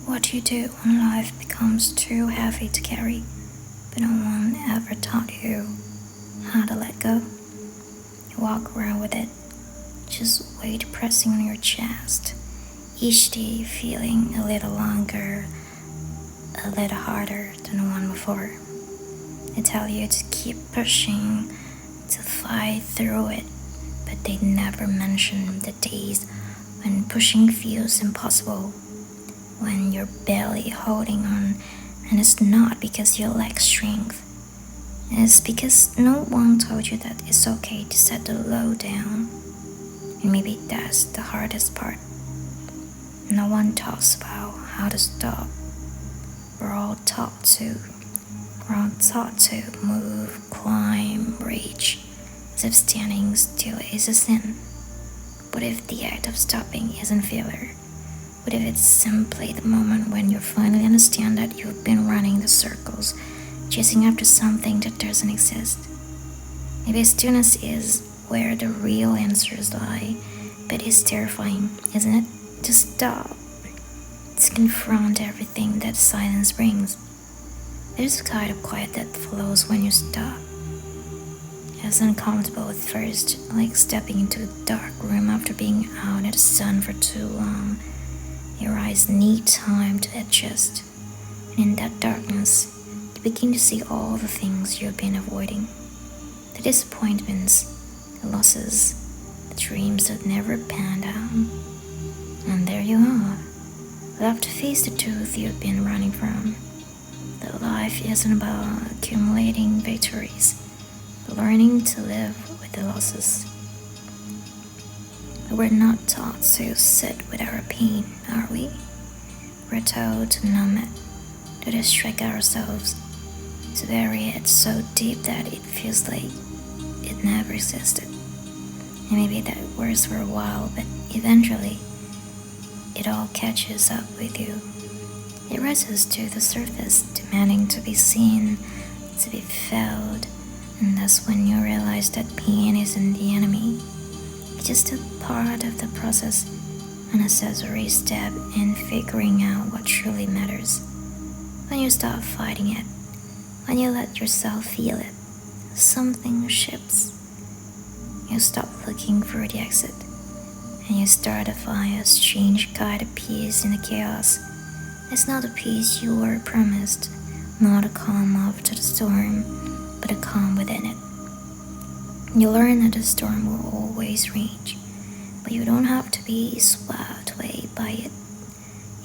What do you do when life becomes too heavy to carry, but no one ever taught you how to let go? You walk around with it, just weight pressing on your chest, each day feeling a little longer, a little harder than the one before. They tell you to keep pushing, to fight through it, but they never mention the days when pushing feels impossible, when you're barely holding on, and it's not because you lack strength. It's because no one told you that it's okay to set the load down. And maybe that's the hardest part. No one talks about how to stop. We're all taught to. We're all taught to move, climb, rage, as if standing still is a sin. What if the act of stopping isn't failure? What if it's simply the moment when you finally understand that you've been running the circles, chasing after something that doesn't exist? Maybe stillness is where the real answers lie, but it's terrifying, isn't it? To stop, to confront everything that silence brings. There's a kind of quiet that flows when you stop. It's uncomfortable at first, like stepping into a dark room after being out in the sun for too long. Your eyes need time to adjust, and in that darkness, you begin to see all the things you've been avoiding. The disappointments, the losses, the dreams that never panned out. And there you are, left to face the truth you've been running from. That life isn't about accumulating victories, but learning to live with the losses. We're not taught to sit with our pain, are we? We're told to numb it, to distract ourselves, to bury it so deep that it feels like it never existed. And maybe that works for a while, but eventually, it all catches up with you. It rises to the surface, demanding to be seen, to be felt, and that's when you realize that pain isn't the enemy. It's just a part of the process, a necessary step in figuring out what truly matters. When you stop fighting it, when you let yourself feel it, something shifts. You stop looking for the exit, and you start to find a strange kind of peace in the chaos. It's not the peace you were promised, not a calm after the storm, but a calm within it. You learn that the storm will always rage, but you don't have to be swept away by it.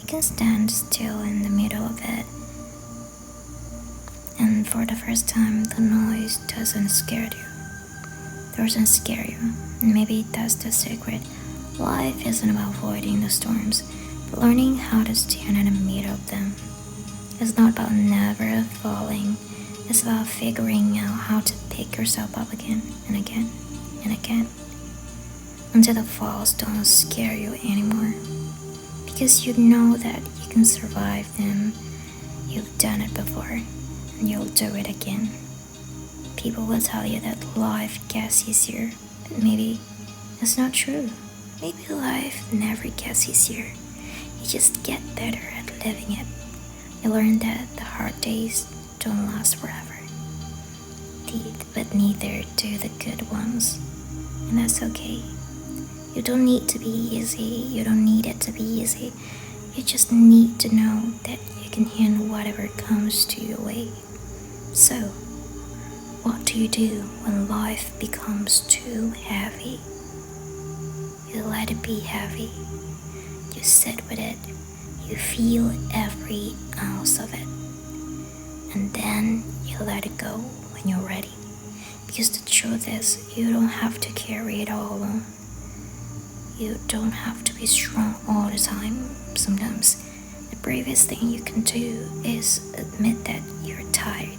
You can stand still in the middle of it, and for the first time, the noise doesn't scare you. And maybe that's the secret. Life isn't about avoiding the storms, but learning how to stand in the middle of them. It's not about never falling. It's about figuring out how to pick yourself up again and again and again until the falls don't scare you anymore, because you know that you can survive them. You've done it before, and you'll do it again. People will tell you that life gets easier, but maybe that's not true. Maybe life never gets easier. You just get better at living it. You learn that the hard days don't last forever, but neither do the good ones, and that's okay. You don't need to be easy. You don't need it to be easy. You just need to know that you can handle whatever comes to your way. So, what do you do when life becomes too heavy? You let it be heavy. You sit with it. You feel every ounce of it. And then you let it go when you're ready. Because the truth is, you don't have to carry it all alone. You don't have to be strong all the time. Sometimes the bravest thing you can do is admit that you're tired.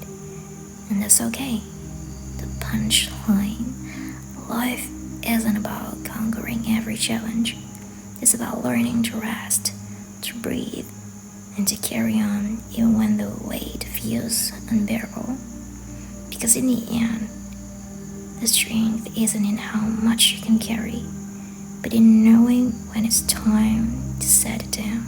And that's okay. The punchline: life isn't about conquering every challenge. It's about learning to rest, to breathe, and to carry on even when the weight feels unbearable. Because in the end, the strength isn't in how much you can carry, but in knowing when it's time to set it down.